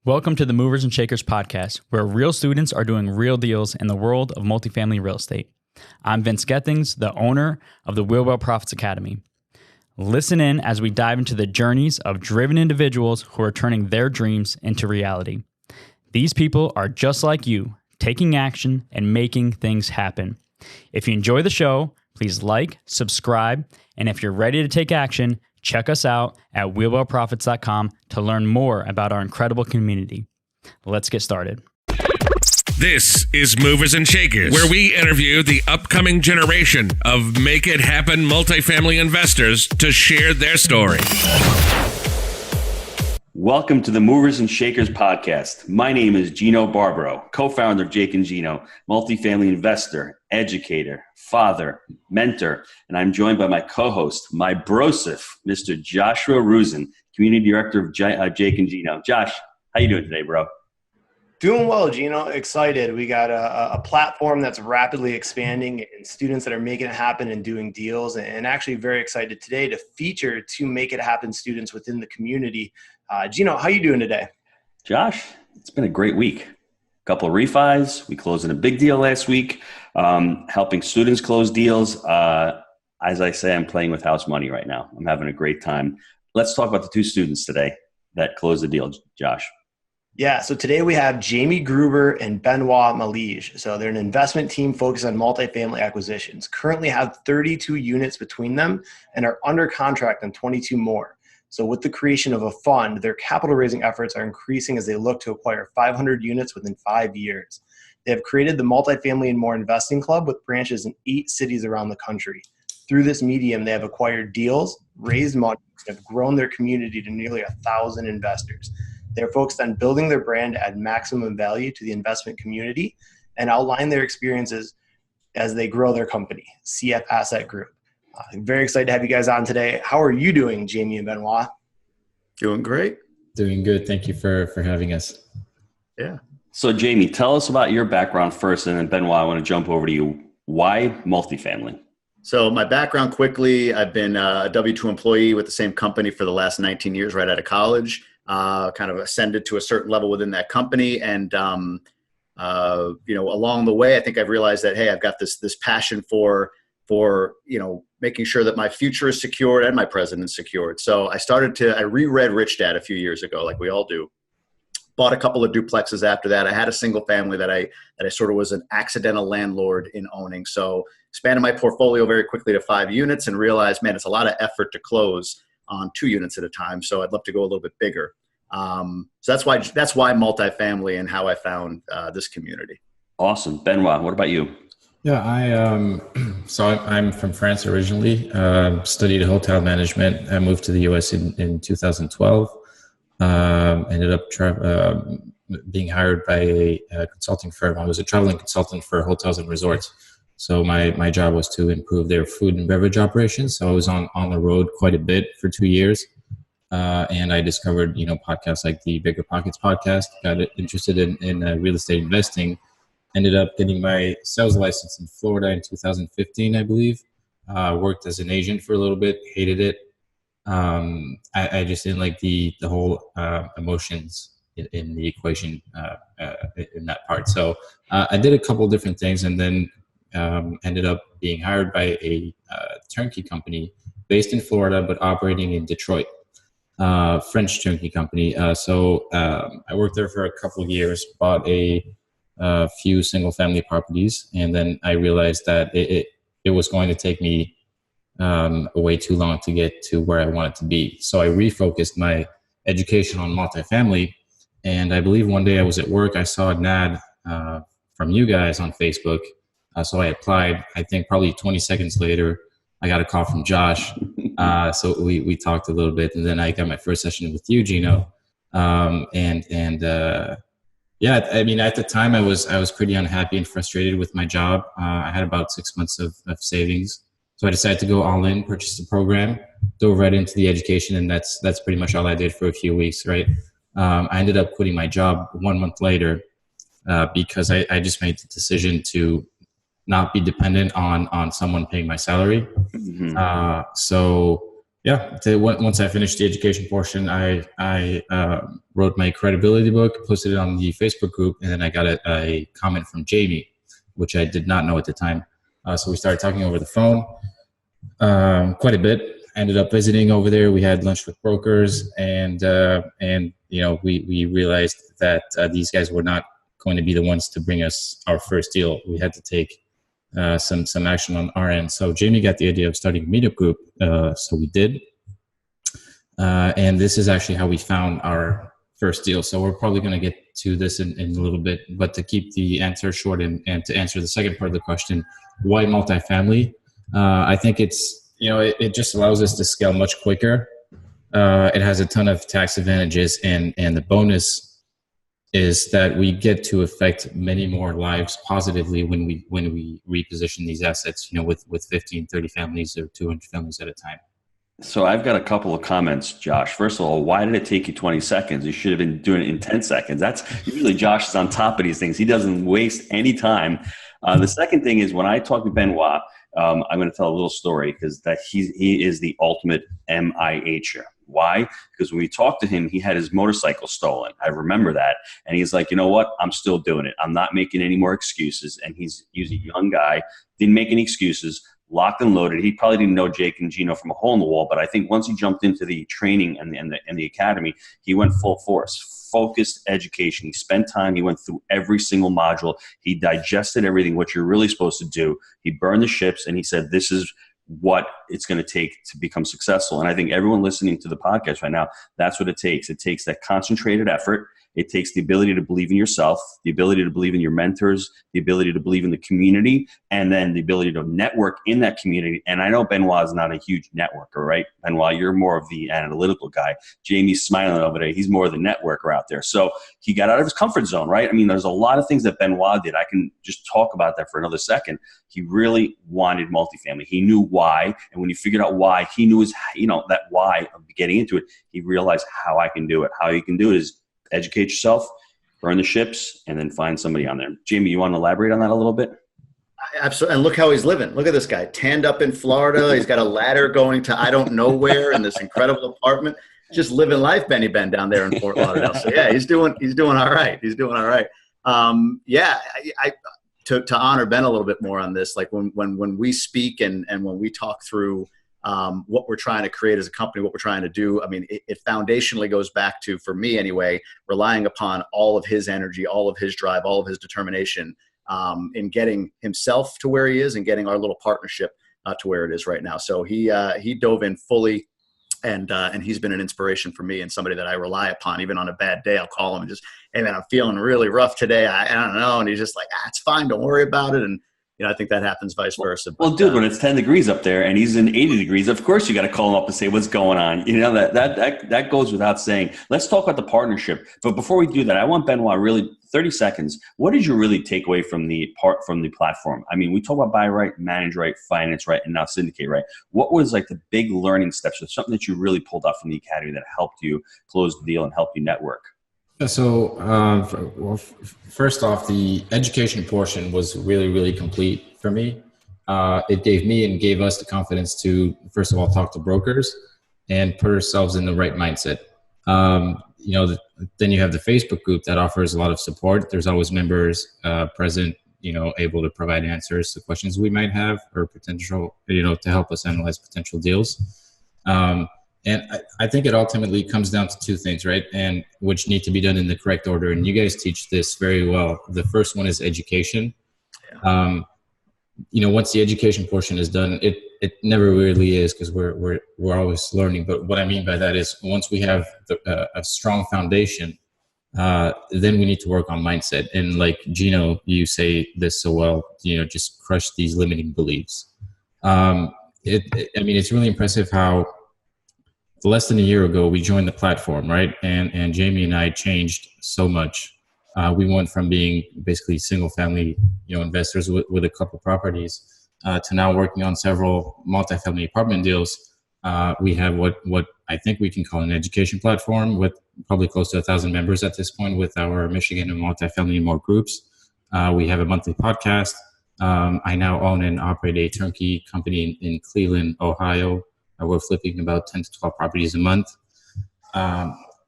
Welcome to the Movers and Shakers podcast, where real students are doing real deals in the world of multifamily real estate. I'm Vince Gethings, the owner of the Wheelwell Profits Academy. Listen in as we dive into the journeys of driven individuals who are turning their dreams into reality. These people are just like you, taking action and making things happen. If you enjoy the show, please like, subscribe, and if you're ready to take action, check us out at wheelwellprofits.com to learn more about our incredible community. Let's get started. This is Movers and Shakers, where we interview the upcoming generation of Make It Happen multifamily investors to share their story. Welcome to the Movers and Shakers podcast. My name is Gino Barbaro, co-founder of Jake and Gino, multifamily investor, educator, father, mentor, and I'm joined by my co-host, my brosif, Mr. Joshua Rusin, community director of Jake and Gino. Josh, how you doing today, bro? Doing well, Gino. Excited. We got a platform that's rapidly expanding and students that are making it happen and doing deals, and actually very excited today to feature two Make It Happen students within the community. Gino, how you doing today? Josh, it's been a great week. A couple of refis. We closed in a big deal last week, helping students close deals. As I say, I'm playing with house money right now. I'm having a great time. Let's talk about the two students today that closed the deal, Josh. Yeah, so today we have Jamie Gruber and Benoit Malige. So they're an investment team focused on multifamily acquisitions. Currently have 32 units between them and are under contract on 22 more. So with the creation of a fund, their capital raising efforts are increasing as they look to acquire 500 units within 5 years. They have created the Multifamily and More Investing Club with branches in 8 cities around the country. Through this medium, they have acquired deals, raised money, and have grown their community to nearly 1,000 investors. They're focused on building their brand to add maximum value to the investment community and outline their experiences as they grow their company, CF Asset Group. I'm very excited to have you guys on today. How are you doing, Jamie and Benoit? Doing great. Doing good. Thank you for having us. Yeah. So Jamie, tell us about your background first, and then Benoit, I want to jump over to you. Why multifamily? So my background quickly, I've been a W-2 employee with the same company for the last 19 years right out of college. Kind of ascended to a certain level within that company. And, along the way, I think I've realized that, hey, I've got this passion for making sure that my future is secured and my present is secured. So I reread Rich Dad a few years ago, like we all do. Bought a couple of duplexes after that. I had a single family that I sort of was an accidental landlord in owning. So expanded my portfolio very quickly to 5 units and realized, man, it's a lot of effort to close on 2 units at a time. So I'd love to go a little bit bigger. So that's why multifamily and how I found this community. Awesome. Benoit, what about you? Yeah, I'm from France originally, studied hotel management. I moved to the US in 2012. Ended up being hired by a consulting firm. I was a traveling consultant for hotels and resorts. So my job was to improve their food and beverage operations. So I was on the road quite a bit for 2 years. And I discovered, podcasts like the Bigger Pockets podcast, got interested in real estate investing. Ended up getting my sales license in Florida in 2015, I believe. Worked as an agent for a little bit, hated it. I just didn't like the whole emotions in the equation in that part. So I did a couple of different things and then ended up being hired by a turnkey company based in Florida but operating in Detroit, French turnkey company. So I worked there for a couple of years, bought a few single family properties, and then I realized that it was going to take me way too long to get to where I wanted to be. So I refocused my education on multifamily, and I believe one day I was at work, I saw an ad from you guys on Facebook. So I applied. I think probably 20 seconds later, I got a call from Josh. So we talked a little bit, and then I got my first session with you, Gino. Yeah, I mean, at the time I was pretty unhappy and frustrated with my job. I had about 6 months of savings. So I decided to go all in, purchase the program, dove right into the education, and that's pretty much all I did for a few weeks, right? I ended up quitting my job 1 month later because I just made the decision to not be dependent on someone paying my salary. Mm-hmm. So Yeah. Once I finished the education portion, I wrote my credibility book, posted it on the Facebook group, and then I got a comment from Jamie, which I did not know at the time. So we started talking over the phone quite a bit. I ended up visiting over there. We had lunch with brokers, and we realized that these guys were not going to be the ones to bring us our first deal. We had to take some action on our end. So Jamie got the idea of starting a Meetup group. So we did. And this is actually how we found our first deal. So we're probably going to get to this in a little bit, but to keep the answer short and to answer the second part of the question, why multifamily? I think it's, it just allows us to scale much quicker. It has a ton of tax advantages, and the bonus is that we get to affect many more lives positively when we reposition these assets, with 15, 30 families or 200 families at a time. So I've got a couple of comments, Josh. First of all, why did it take you 20 seconds? You should have been doing it in 10 seconds. That's usually Josh is on top of these things. He doesn't waste any time. The second thing is when I talk to Benoit, I'm going to tell a little story because he is the ultimate MIHer. Why? Because when we talked to him, he had his motorcycle stolen. I remember that. And he's like, you know what? I'm still doing it. I'm not making any more excuses. And he's a young guy, didn't make any excuses, locked and loaded. He probably didn't know Jake and Gino from a hole in the wall, but I think once he jumped into the training and the academy, he went full force, focused education. He spent time. He went through every single module. He digested everything, what you're really supposed to do. He burned the ships, and he said, this is what it's going to take to become successful. And I think everyone listening to the podcast right now, that's what it takes. It takes that concentrated effort. It takes the ability to believe in yourself, the ability to believe in your mentors, the ability to believe in the community, and then the ability to network in that community. And I know Benoit is not a huge networker, right? Benoit, you're more of the analytical guy. Jamie's smiling over there. He's more of the networker out there. So he got out of his comfort zone, right? I mean, there's a lot of things that Benoit did. I can just talk about that for another second. He really wanted multifamily. He knew why. And when he figured out why, he knew that why of getting into it, he realized how I can do it. How you can do it is educate yourself, burn the ships, and then find somebody on there. Jamie, you want to elaborate on that a little bit? Absolutely. And look how he's living. Look at this guy, tanned up in Florida. He's got a ladder going to I don't know where in this incredible apartment. Just living life, Benny Ben, down there in Fort Lauderdale. So yeah, he's doing all right. He's doing all right. To honor Ben a little bit more on this, like when we speak and when we talk through what we're trying to create as a company, what we're trying to do. I mean, it foundationally goes back to, for me anyway, relying upon all of his energy, all of his drive, all of his determination in getting himself to where he is and getting our little partnership to where it is right now. So he dove in fully, and he's been an inspiration for me and somebody that I rely upon. Even on a bad day, I'll call him and just, hey man, I'm feeling really rough today. I don't know. And he's just like, it's fine. Don't worry about it. And I think that happens vice versa. Well, dude, when it's 10 degrees up there and he's in 80 degrees, of course you got to call him up and say, what's going on? That goes without saying. Let's talk about the partnership. But before we do that, I want Benoit, really 30 seconds. What did you really take away from the platform? I mean, we talk about buy right, manage right, finance right, and now syndicate right. What was like the big learning steps or something that you really pulled out from the academy that helped you close the deal and help you network? So, first off, the education portion was really, really complete for me. It gave me and gave us the confidence to, first of all, talk to brokers and put ourselves in the right mindset. Then you have the Facebook group that offers a lot of support. There's always members present, able to provide answers to questions we might have or potential, to help us analyze potential deals. And I think it ultimately comes down to two things, right? And which need to be done in the correct order. And you guys teach this very well. The first one is education. Once the education portion is done, it never really is, because we're always learning. But what I mean by that is once we have a strong foundation, then we need to work on mindset. And like Gino, you say this so well, just crush these limiting beliefs. It's really impressive how less than a year ago, we joined the platform, right? And Jamie and I changed so much. We went from being basically single family, investors with a couple properties to now working on several multifamily apartment deals. We have what I think we can call an education platform with probably close to 1,000 members at this point with our Michigan and multifamily and more groups. We have a monthly podcast. I now own and operate a turnkey company in Cleveland, Ohio, We're flipping about 10 to 12 properties a month.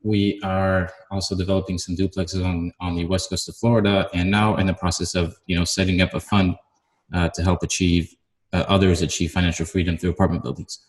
We are also developing some duplexes on the west coast of Florida, and now in the process of setting up a fund to help others achieve financial freedom through apartment buildings.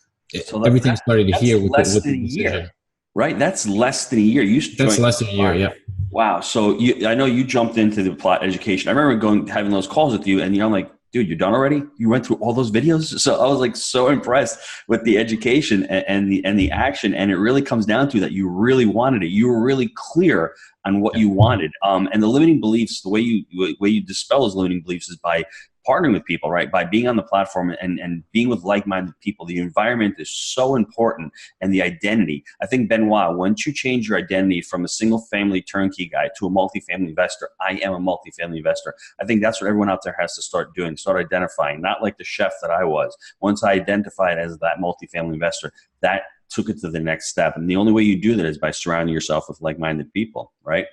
So Everything started here with less the than a decision. year, right? That's less than a year. That's less than a year, yeah. Wow. So I know you jumped into the plot education. I remember having those calls with you, and I'm like, dude, you're done already? You went through all those videos? So I was like so impressed with the education and the action. And it really comes down to that you really wanted it. You were really clear on what you wanted. And the limiting beliefs, the way you dispel those limiting beliefs is by partnering with people, right? By being on the platform and being with like-minded people. The environment is so important, and the identity. I think, Benoit, once you change your identity from a single family turnkey guy to a multifamily investor, I am a multifamily investor. I think that's what everyone out there has to start doing, start identifying, not like the chef that I was. Once I identified as that multifamily investor, that took it to the next step. And the only way you do that is by surrounding yourself with like-minded people, right?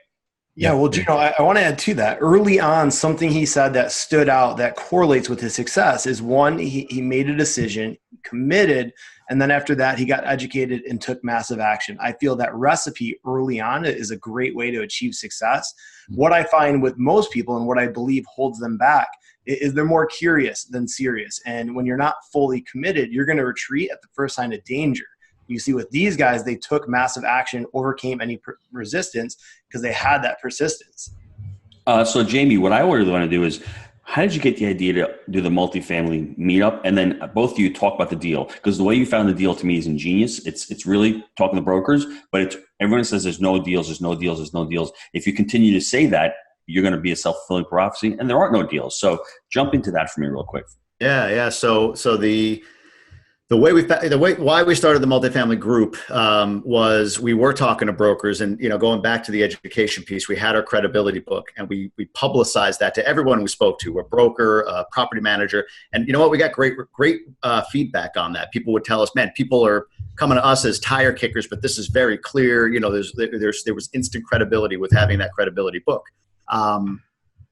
Yeah, well, Gino, I want to add to that. Early on, something he said that stood out that correlates with his success is one, he made a decision, committed, and then after that, he got educated and took massive action. I feel that recipe early on is a great way to achieve success. What I find with most people and what I believe holds them back is they're more curious than serious. And when you're not fully committed, you're going to retreat at the first sign of danger. You see with these guys, they took massive action, overcame any resistance because they had that persistence. So Jamie, what I would want to do is, how did you get the idea to do the multifamily meetup? And then both of you talk about the deal, because the way you found the deal to me is ingenious. It's really talking to brokers, but everyone says there's no deals, there's no deals, there's no deals. If you continue to say that, you're going to be a self-fulfilling prophecy, and there aren't no deals. So jump into that for me real quick. Yeah. So why we started the multifamily group was we were talking to brokers, and going back to the education piece, we had our credibility book, and we publicized that to everyone we spoke to, a broker, a property manager, and you know what, we got great feedback on that. People would tell us, man, people are coming to us as tire kickers, but this is very clear. There was instant credibility with having that credibility book.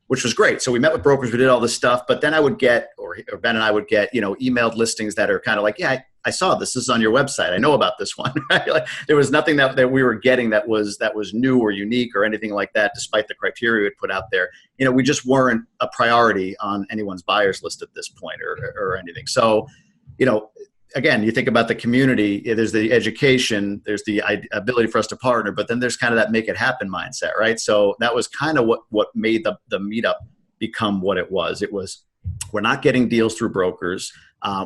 Which was great. So we met with brokers, we did all this stuff, but then I would get, or Ben and I would get, emailed listings that are kind of like, yeah, I saw this is on your website. I know about this one. Right? Like, there was nothing that we were getting that was new or unique or anything like that, despite the criteria we had put out there. We just weren't a priority on anyone's buyers list at this point or anything. So, again, you think about the community, there's the education, there's the ability for us to partner, but then there's kind of that make it happen mindset, right? So that was kind of what made the meetup become what it was. It was, we're not getting deals through brokers.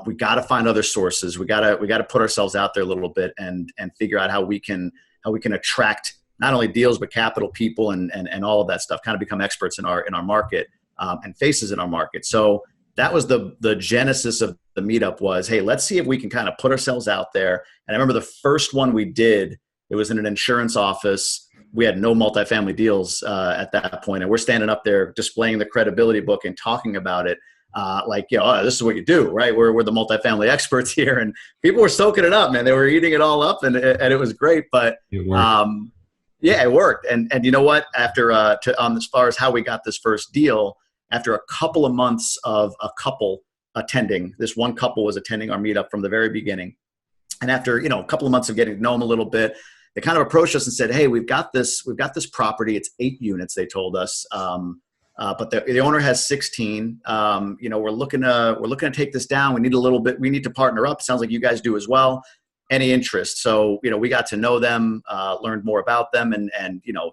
We got to find other sources. We got to put ourselves out there a little bit and figure out how we can attract not only deals, but capital, people, and all of that stuff, kind of become experts in our market and faces in our market. So that was the genesis of the meetup was, hey, let's see if we can kind of put ourselves out there. And I remember the first one we did, it was in an insurance office. We had no multifamily deals at that point. And we're standing up there displaying the credibility book and talking about it. This is what you do, right? We're the multifamily experts here. And people were soaking it up, man. They were eating it all up, and it was great. But it worked. And you know what? After as far as how we got this first deal, after a couple of months of a couple attending, this one couple was attending our meetup from the very beginning. And after, a couple of months of getting to know them a little bit, they kind of approached us and said, hey, we've got this property. It's 8 units, they told us. But the owner has 16. We're looking to take this down. We need to partner up. Sounds like you guys do as well. Any interest? So, we got to know them, learned more about them, and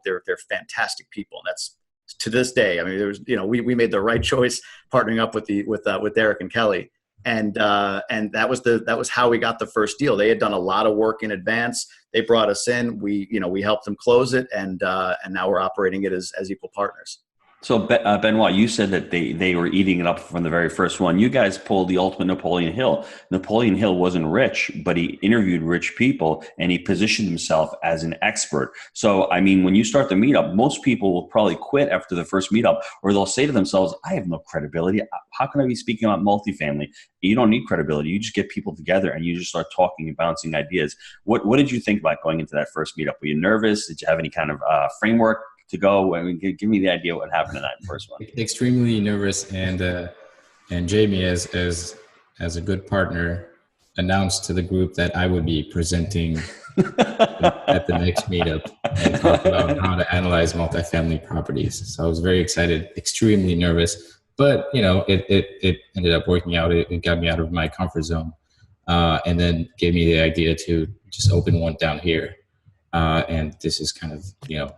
they're fantastic people. And that's, to this day, I mean, there was, we made the right choice partnering up with Derek and Kelly, and that was how we got the first deal. They had done a lot of work in advance. They brought us in. We helped them close it, and now we're operating it as equal partners. So Benoit, you said that they were eating it up from the very first one. You guys pulled the ultimate Napoleon Hill. Napoleon Hill wasn't rich, but he interviewed rich people and he positioned himself as an expert. So, I mean, when you start the meetup, most people will probably quit after the first meetup, or they'll say to themselves, I have no credibility. How can I be speaking about multifamily? You don't need credibility. You just get people together and you just start talking and bouncing ideas. What did you think about going into that first meetup? Were you nervous? Did you have any kind of framework to go? I mean, give me the idea what happened in that first one. Extremely nervous, and Jamie, as a good partner, announced to the group that I would be presenting at the next meetup and talk about how to analyze multifamily properties. So I was very excited, extremely nervous, but it ended up working out. It got me out of my comfort zone, and then gave me the idea to just open one down here. And this is kind of, yeah.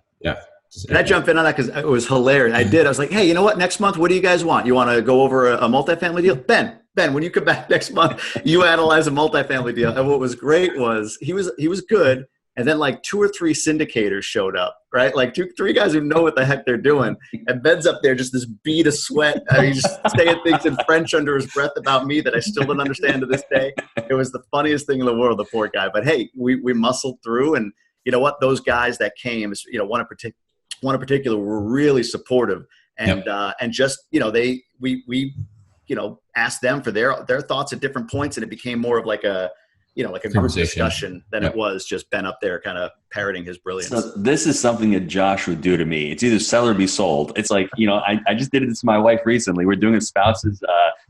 Can I jump in on that? Because it was hilarious. I was like, hey, you know what? Next month, what do you guys want? You want to go over a multifamily deal? Ben, when you come back next month, you analyze a multifamily deal. And what was great was he was good. And then like 2 or 3 syndicators showed up, right? Like 2, 3 guys who know what the heck they're doing. And Ben's up there, just this bead of sweat. He's saying things in French under his breath about me that I still don't understand to this day. It was the funniest thing in the world, the poor guy. But hey, we muscled through. And you know what? Those guys that came, one in particular were really supportive. And and just, we asked them for their thoughts at different points, and it became more of like a group discussion than it was just Ben up there kind of parroting his brilliance. So this is something that Josh would do to me. It's either sell or be sold. It's like, I just did it to my wife recently. We're doing a spouses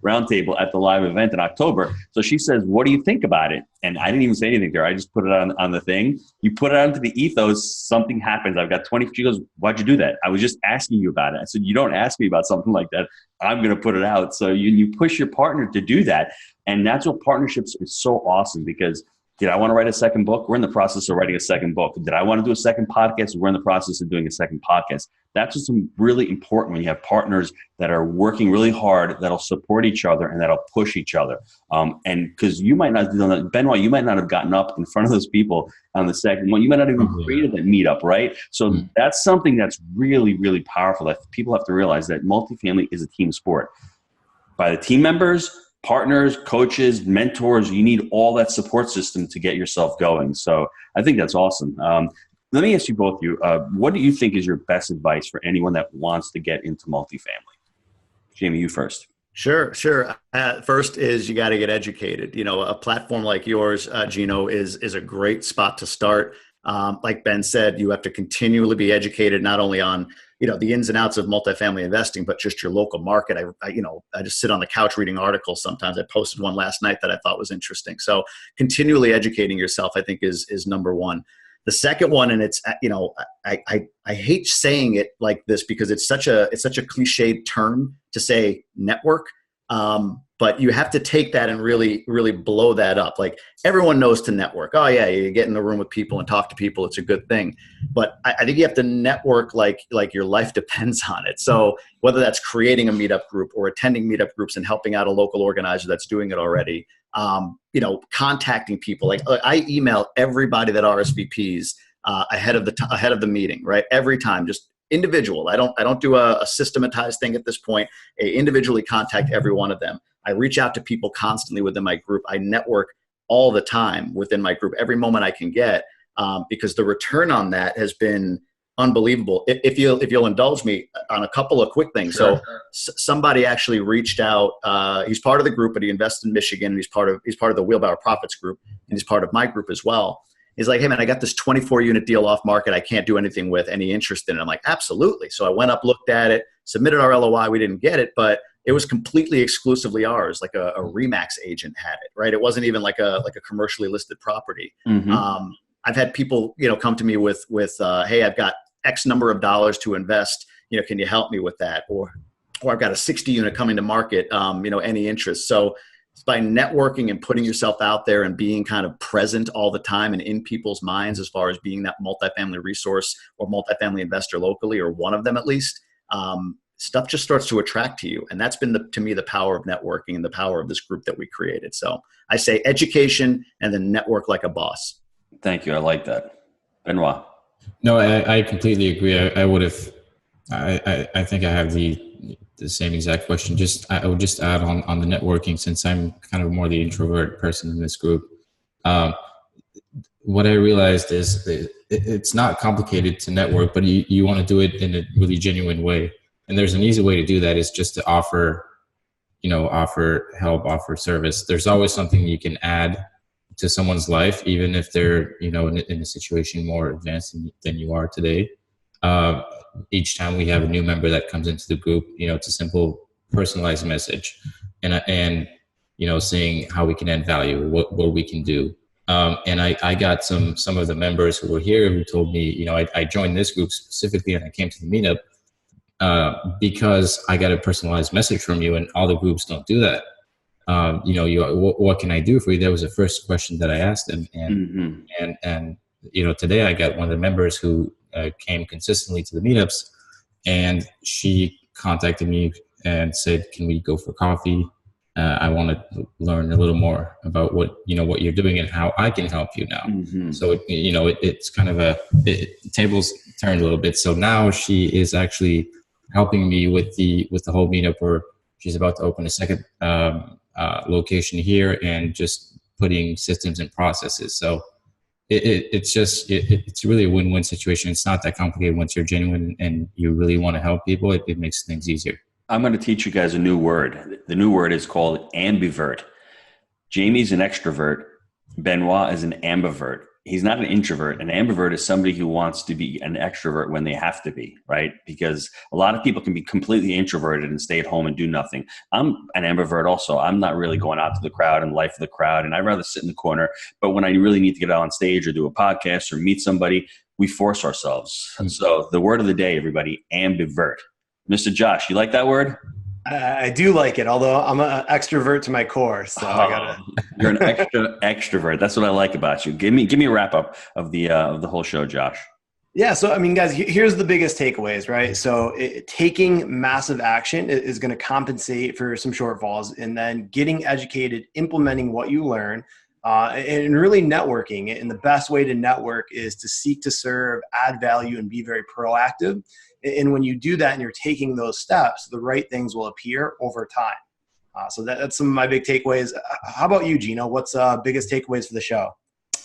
roundtable at the live event in October. So she says, what do you think about it? And I didn't even say anything to her. I just put it on the thing. You put it onto the ethos, something happens. I've got 20. She goes, why'd you do that? I was just asking you about it. I said, you don't ask me about something like that. I'm going to put it out. So you push your partner to do that. And that's what partnerships is so awesome, because did I want to write a second book? We're in the process of writing a second book. Did I want to do a second podcast? We're in the process of doing a second podcast. That's what's really important when you have partners that are working really hard, that'll support each other and that'll push each other. And because you might not have done that, Benoit, you might not have gotten up in front of those people on the second one. You might not even created that meetup, right? So that's something that's really, really powerful. That people have to realize that multifamily is a team sport. By the team members, partners, coaches, mentors, you need all that support system to get yourself going. So I think that's awesome. Let me ask you both, what do you think is your best advice for anyone that wants to get into multifamily? Jamie, you first. Sure. First is you got to get educated. A platform like yours, Gino, is a great spot to start. Like Ben said, you have to continually be educated, not only on the ins and outs of multifamily investing, but just your local market. I just sit on the couch reading articles sometimes. I posted one last night that I thought was interesting. So continually educating yourself, I think, is number one. The second one, and it's I hate saying it like this because it's such a cliched term to say network. But you have to take that and really, really blow that up. Like everyone knows to network. Oh yeah, you get in the room with people and talk to people. It's a good thing. But I think you have to network like your life depends on it. So whether that's creating a meetup group or attending meetup groups and helping out a local organizer that's doing it already, contacting people. Like I email everybody that RSVPs ahead of the meeting, right? Every time, just individual. I don't do a systematized thing at this point. I individually contact every one of them. I reach out to people constantly within my group. I network all the time within my group, every moment I can get, because the return on that has been unbelievable. If you'll indulge me on a couple of quick things. Sure. So somebody actually reached out. He's part of the group, but he invests in Michigan. And he's part of the Wheelbarrow Profits group, and he's part of my group as well. He's like, hey man, I got this 24 unit deal off market. I can't do anything with. Any interest in it? I'm like, absolutely. So I went up, looked at it, submitted our LOI. We didn't get it, but it was completely exclusively ours. Like a Remax agent had it, right? It wasn't even like a commercially listed property. Mm-hmm. I've had people, come to me with hey, I've got X number of dollars to invest. Can you help me with that? Or I've got a 60 unit coming to market. Any interest? So it's by networking and putting yourself out there and being kind of present all the time and in people's minds as far as being that multifamily resource or multifamily investor locally, or one of them at least. Stuff just starts to attract to you. And that's been, to me, the power of networking and the power of this group that we created. So I say education and then network like a boss. Thank you. I like that. Benoit. No, I completely agree. I think I have the same exact question. I would just add on the networking, since I'm kind of more the introvert person in this group. What I realized is that it's not complicated to network, but you want to do it in a really genuine way. And there's an easy way to do that, is just to offer help, offer service. There's always something you can add to someone's life, even if they're, in a situation more advanced than you are today. Each time we have a new member that comes into the group, it's a simple personalized message. And seeing how we can add value, what we can do. And I got some of the members who were here who told me, I joined this group specifically and I came to the meetup because I got a personalized message from you, and all the groups don't do that. What can I do for you? That was the first question that I asked them. And today I got one of the members who came consistently to the meetups, and she contacted me and said, can we go for coffee? I want to learn a little more about what you're doing and how I can help you now. So, it's kind of tables turned a little bit. So now she is actually helping me with the whole meetup, where she's about to open a second location here and just putting systems and processes. So it's really a win-win situation. It's not that complicated once you're genuine and you really want to help people. It makes things easier. I'm going to teach you guys a new word. The new word is called ambivert. Jamie's an extrovert. Benoit is an ambivert. He's not an introvert. An ambivert is somebody who wants to be an extrovert when they have to be, right? Because a lot of people can be completely introverted and stay at home and do nothing. I'm an ambivert also. I'm not really going out to the crowd and life of the crowd, and I'd rather sit in the corner. But when I really need to get out on stage or do a podcast or meet somebody, we force ourselves. So the word of the day, everybody, ambivert. Mr. Josh, you like that word? I do like it, although I'm an extrovert to my core. So you're an extrovert. That's what I like about you. Give me a wrap up of the whole show, Josh. Yeah. So, I mean, guys, here's the biggest takeaways, right? So taking massive action is going to compensate for some shortfalls, and then getting educated, implementing what you learn, and really networking. And the best way to network is to seek to serve, add value, and be very proactive. And when you do that and you're taking those steps, the right things will appear over time. So that's some of my big takeaways. How about you, Gino? What's biggest takeaways for the show?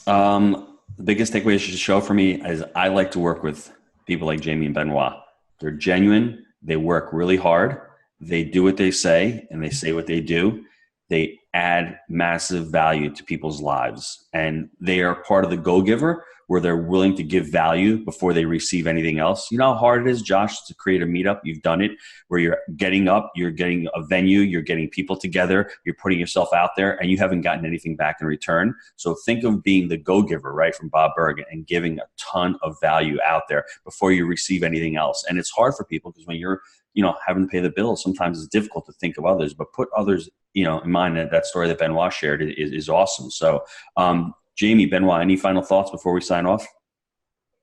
The biggest takeaways for the show for me is I like to work with people like Jamie and Benoit. They're genuine. They work really hard. They do what they say, and they say what they do. They add massive value to people's lives, and they are part of the go-giver, where they're willing to give value before they receive anything else. You know how hard it is, Josh, to create a meetup? You've done it, where you're getting up, you're getting a venue, you're getting people together, you're putting yourself out there, and you haven't gotten anything back in return. So think of being the go-giver, right, from Bob Bergen, and giving a ton of value out there before you receive anything else. And it's hard for people because when you're having to pay the bills, sometimes it's difficult to think of others, but put others, in mind. That story that Benoit shared is awesome. So, Jamie, Benoit, any final thoughts before we sign off?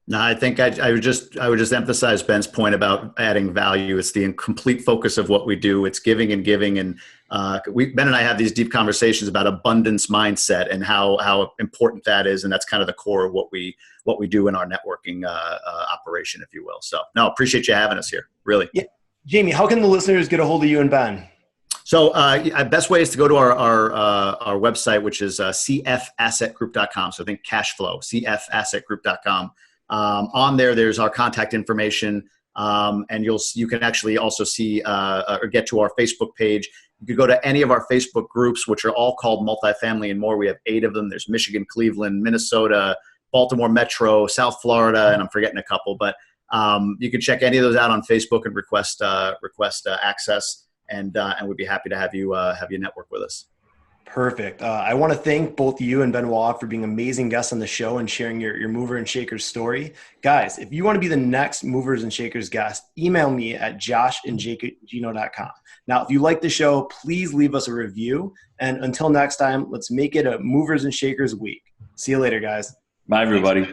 No, I think I would just emphasize Ben's point about adding value. It's the complete focus of what we do. It's giving and giving. And Ben and I have these deep conversations about abundance mindset and how important that is. And that's kind of the core of what we do in our networking operation, if you will. So no, appreciate you having us here. Really. Yeah. Jamie, how can the listeners get a hold of you and Ben? So best way is to go to our website, which is cfassetgroup.com. So think cash flow, cfassetgroup.com. On there's our contact information, and you can actually also see or get to our Facebook page. You could go to any of our Facebook groups, which are all called Multifamily and More. We have 8 of them. There's Michigan, Cleveland, Minnesota, Baltimore Metro, South Florida, and I'm forgetting a couple. But you can check any of those out on Facebook and request access. And we'd be happy to have you network with us. Perfect. I want to thank both you and Benoit for being amazing guests on the show and sharing your mover and shakers story. Guys, if you want to be the next movers and shakers guest, email me at josh@gino.com. Now, if you like the show, please leave us a review. And until next time, let's make it a movers and shakers week. See you later, guys. Bye, everybody.